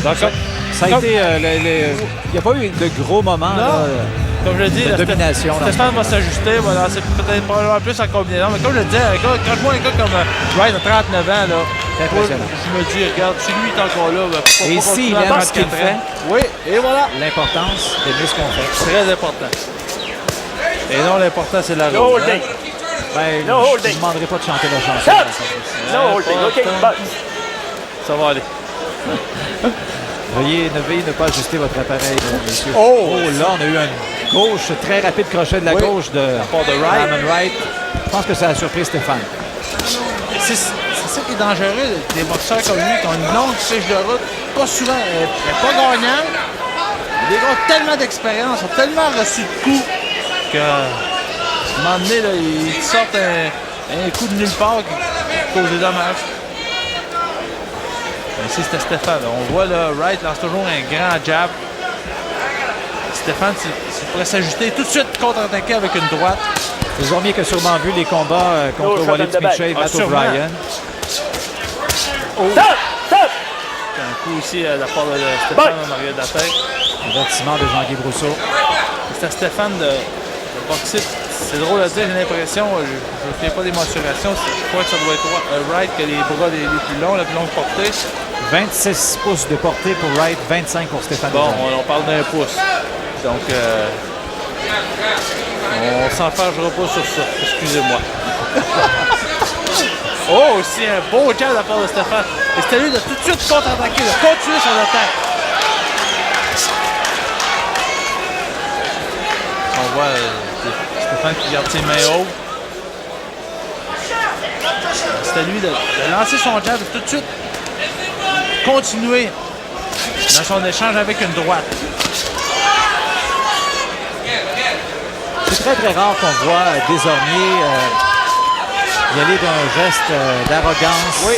Donc, ça a été... il n'y a pas eu de gros moments là, comme je le dis, de domination. Stéphane va s'ajuster. Voilà, c'est peut-être probablement plus en combinaison. Mais comme je le disais, quand je vois un gars comme Wright de 39 ans, là, je me dis, regarde, si lui est encore là, et s'il aime ce qu'il fait, oui, et voilà. L'importance d'aimer ce qu'on fait. Très important. Et non, l'important, c'est la route. Ben, je ne demanderai pas de chanter la chanson. No holding. OK, but... Ça va aller. Veuillez ne pas ajuster votre appareil, messieurs. Oh, là, on a eu un gauche, très rapide crochet de la gauche de Damon Wright. Je pense que ça a surpris Stéphane. C'est ça qui est dangereux, des boxeurs comme lui qui ont une longue fiche de route, pas souvent, pas gagnant. Les gars ont tellement d'expérience, ont tellement reçu de coups que, à un moment donné, là, ils sortent un coup de nulle part qui cause des dommages. Ici, c'était Stéphane. On voit là, Wright lance toujours un grand jab. Stéphane, il pourrait s'ajuster tout de suite contre-attaquer avec une droite. Désormais qui a sûrement vu les combats contre Walid Smith et Matt O'Brien. Un coup ici à la part de Stéphane en arrière de la tête. Avertissement de Jean-Guy Brousseau. C'était Stéphane de boxer. C'est drôle à dire, j'ai l'impression, je ne me souviens pas des mensurations, je crois que ça doit être Wright qui a les bras les plus longs, la plus longue portée. 26 pouces de portée pour Wright, 25 pour Stéphane. Bon, on parle d'un pouce. Donc, on s'enfargera pas sur ça. Excusez-moi. Oh, aussi un beau jab de la part de Stéphane. Et c'était lui de tout de suite contre-attaquer, de continuer son attaque. On voit Stéphane qui garde ses mains hautes. C'était lui de lancer son jab et tout de suite continuer dans son échange avec une droite. C'est très très rare qu'on voit désormais y aller d'un geste d'arrogance. Oui.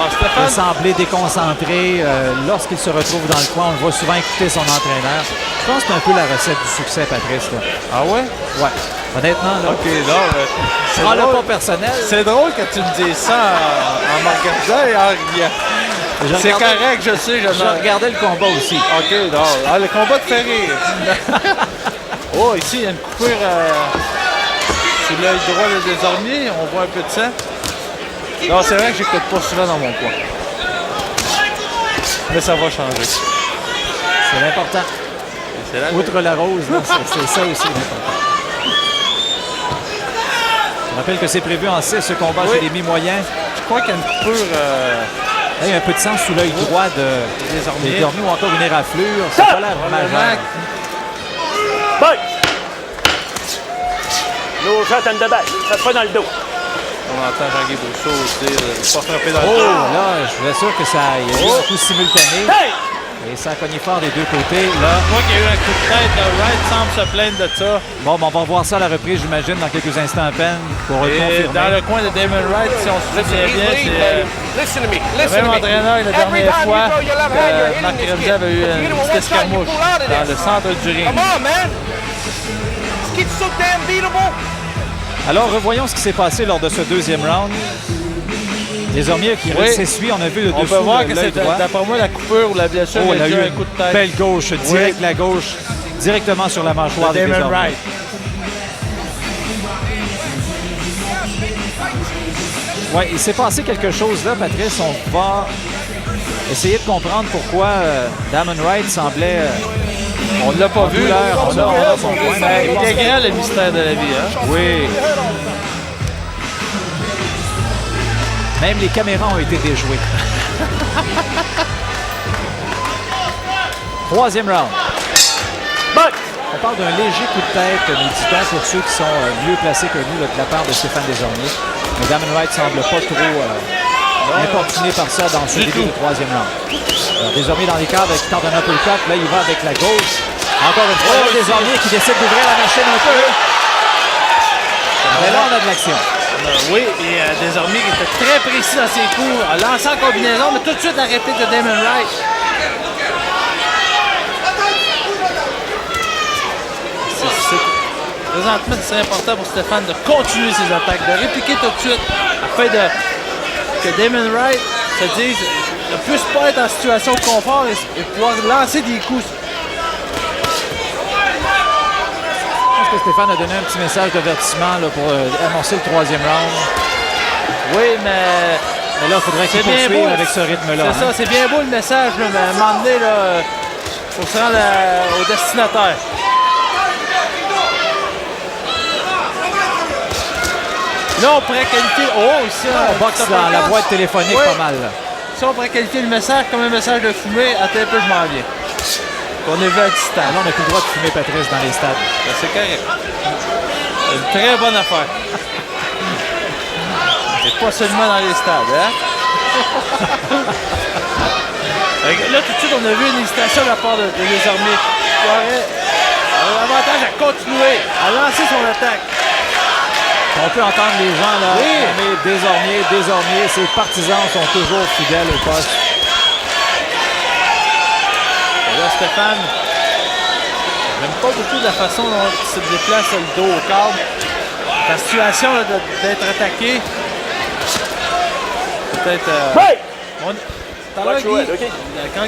De sembler déconcentré lorsqu'il se retrouve dans le coin. On le voit souvent écouter son entraîneur. Je pense que c'est un peu la recette du succès, Patrice. Là. Ah ouais? Ouais. Honnêtement, là. OK, là, prends-le pas personnel. C'est drôle que tu me dises ça en me regardant et en riant. C'est correct, je sais. Je regardais le combat aussi. OK, non. Ah, le combat te fait rire. Oh, ici, il y a une coupure sur l'œil droit de Desormiers. On voit un peu de sang. Non, c'est vrai que j'écoute pas souvent dans mon coin. Mais ça va changer. C'est l'important. Outre la rose, c'est ça aussi l'important. Je rappelle que c'est prévu en 6 ce combat chez les mi-moyens. Je crois qu'il y a une coupure... il y a un peu de sang sous l'œil droit de Desormiers ou encore une éraflure. Ça n'a pas l'air majeur. No shot on the back. Ça te fait dans le dos. On entend Jean-Guy Brousseau dire pas frapper dans le dos. Là, je vous assure que ça y a eu un coup simultané. Et ça a cogné fort des deux côtés. Là, je vois qu'il y a eu un coup de tête. Wright semble se plaindre de ça. Bon, on va revoir ça à la reprise, j'imagine, dans quelques instants à peine pour confirmer. Dans le coin de Damon Wright, si on se souvient bien, c'est le même entraîneur la dernière fois que Marc Remzi avait eu une petite escarmouche dans le centre du ring. Alors, revoyons ce qui s'est passé lors de ce deuxième round. Desormiers qui s'essuie, on a vu le dessous. On peut voir que c'est d'après moi la coupure ou la blessure. Oh, il a eu un coup de tête. Belle gauche, direct la gauche, directement sur la mâchoire de Damon Wright. Oui, il s'est passé quelque chose là, Patrice. On va essayer de comprendre pourquoi Damon Wright semblait... on ne l'a pas vu. On a son point. Il est grand le mystère de la vie. Hein? Oui. Même les caméras ont été déjouées. Troisième round. On parle d'un léger coup de tête méditant pour ceux qui sont mieux placés que nous là, de la part de Stéphane Desormiers. Mais Damon Wright semble pas trop importuné par ça dans ce début du troisième round. Alors, Desormiers dans les cadres qui tente un uppercut. Là, il va avec la gauche. Encore une fois, Desormiers qui décide d'ouvrir la machine un peu. Mais là, on a de l'action. Oui, et Desormiers qui était très précis dans ses coups, a lancé en combinaison, mais tout de suite la réplique de Damon Wright. Présentement, c'est important pour Stéphane de continuer ses attaques, de répliquer tout de suite, afin que Damon Wright se dise ne puisse pas être en situation de confort et pouvoir lancer des coups. Je pense que Stéphane a donné un petit message d'avertissement là, pour amorcer le troisième round. Oui, mais là, il faudrait qu'il poursuive avec ce rythme-là. C'est ça, c'est bien beau le message, là, mais à un moment donné, il faut se rendre au destinataire. Là, on pourrait qualifier... Oh, ici, on boxe dans la boîte téléphonique pas mal. Là. Ça, on pourrait qualifier le message comme un message de fumée. Attends un peu, je m'en viens. Qu'on est vu à distance. Là, on n'a plus le droit de fumer, Patrice, dans les stades. Ben, c'est correct. C'est une très bonne affaire. C'est pas seulement dans les stades, hein? Là, tout de suite, on a vu une hésitation de la part de Desormiers. Il aurait l'avantage à continuer, à lancer son attaque. On peut entendre les gens là, mais désormais, ses partisans sont toujours fidèles au poste. Et là, Stéphane, j'aime pas beaucoup la façon dont il se déplace le dos au cadre. La situation d'être attaqué, peut-être... Tout à l'heure, quand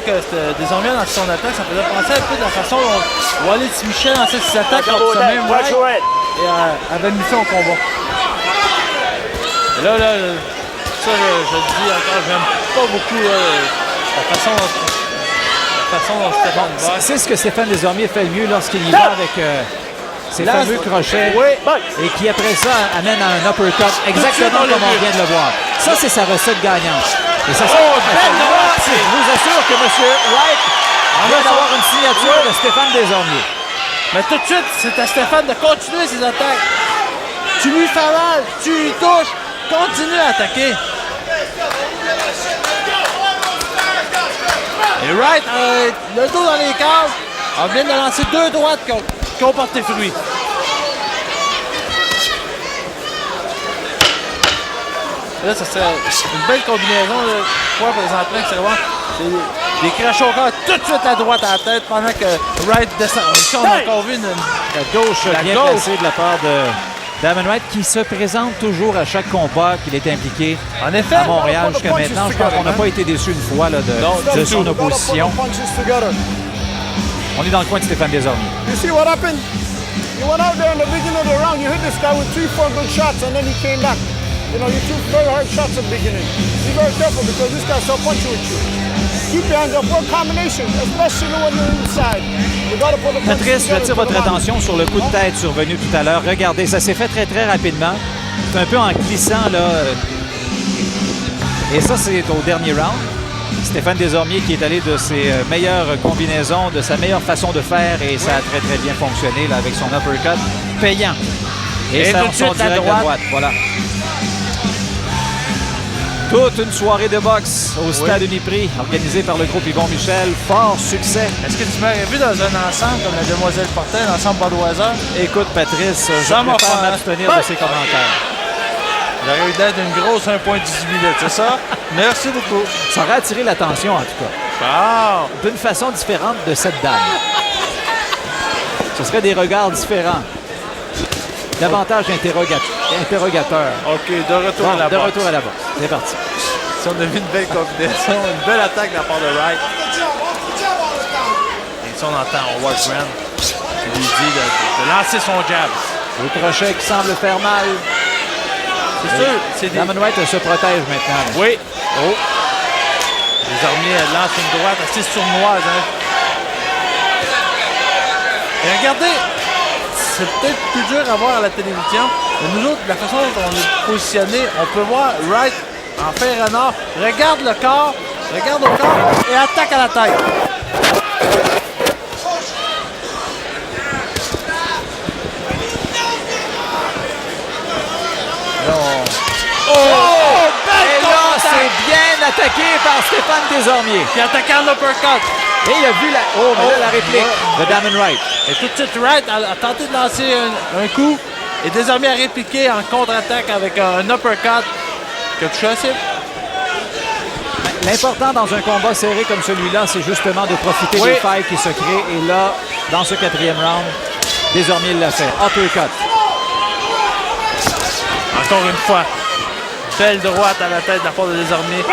Desormiers dans son attaque, ça faisait penser un peu de la façon dont Walid Michel lançait ses attaques contre ce même Wright et avait mis fin au combat. Et là, ça, je le dis encore, j'aime pas beaucoup la façon dont Stéphane bat. C'est ce que Stéphane Desormiers fait le mieux lorsqu'il y va avec ses fameux crochets et qui, après ça, amène à un uppercut exactement comme on vient de le voir. Ça, c'est sa recette gagnante. Et ça, je vous assure que M. Wright vient d'avoir une signature de Stéphane Desormiers. Mais tout de suite, c'est à Stéphane de continuer ses attaques. Tu lui fais mal, tu lui touches, continue à attaquer. Et Wright, le dos dans les cases, on vient de lancer deux droites qui ont porté fruit. Et là, ça serait une belle combinaison pour présentement. C'est des crachats au corps tout de suite à droite à la tête pendant que Wright descend. Ici, on a encore vu la gauche bien placée de la part de Damon Wright qui se présente toujours à chaque combat qu'il est impliqué en effet, à Montréal jusqu'à maintenant. Je pense qu'on n'a pas été déçu une fois là, de son opposition. On est dans le coin de Stéphane Desormiers. You see what happened? You went out there in the beginning of the round, you hit this guy with 3-4 good shots and then he came back. You know, you took very hard shots at the beginning. Be very careful because this guy's so punchy with you. Keep your hands up, work combination, especially when you're inside. You gotta put the Patrice, j'attire votre attention sur le coup de tête survenu tout à l'heure. Regardez, ça s'est fait très très rapidement. C'est un peu en glissant là. Et ça, c'est au dernier round. Stéphane Desormiers qui est allé de ses meilleures combinaisons, de sa meilleure façon de faire et ça a très très bien fonctionné là, avec son uppercut payant. Et ça sort direct de droite. Voilà. Toute une soirée de boxe au Stade Uniprix, organisée par le groupe Yvon Michel. Fort succès. Est-ce que tu m'aurais vu dans un ensemble comme la demoiselle Fortin, l'ensemble Baudouiseur? Écoute, Patrice, je préfère m'abstenir de ces commentaires. J'aurais eu d'aide d'une grosse 1,18 litres, c'est ça? Merci beaucoup. Ça aurait attiré l'attention, en tout cas. Wow. D'une façon différente de cette dame. Ce serait des regards différents. Davantage interrogateur. OK, de retour à la boxe. De retour à la boxe. C'est parti. Si on a vu une belle combinaison, une belle attaque de la part de Wright. Et si on entend Howard Grant qui lui dit de lancer son jab. Le crochet qui semble faire mal. C'est sûr. Damon Wright se protège maintenant. Oui. Oh. Désormais, elle lance une droite assez sournoise. Hein. Et regardez, c'est peut-être plus dur à voir à la télévision, mais nous autres, la façon dont on est positionné, on peut voir Wright en fer renard, regarde le corps, regarde au corps et attaque à la tête. Et là, c'est bien attaqué par Stéphane Desormiers. Qui attaque en uppercut. Et il a vu la, la réplique de Damon Wright. Et tout de suite, Wright a tenté de lancer un coup et Desormiers a répliqué en contre-attaque avec un uppercut qui a touché assez. L'important dans un combat serré comme celui-là, c'est justement de profiter des failles qui se créent. Et là, dans ce quatrième round, Desormiers l'a fait. Uppercut. Encore une fois, belle droite à la tête de la part de Desormiers.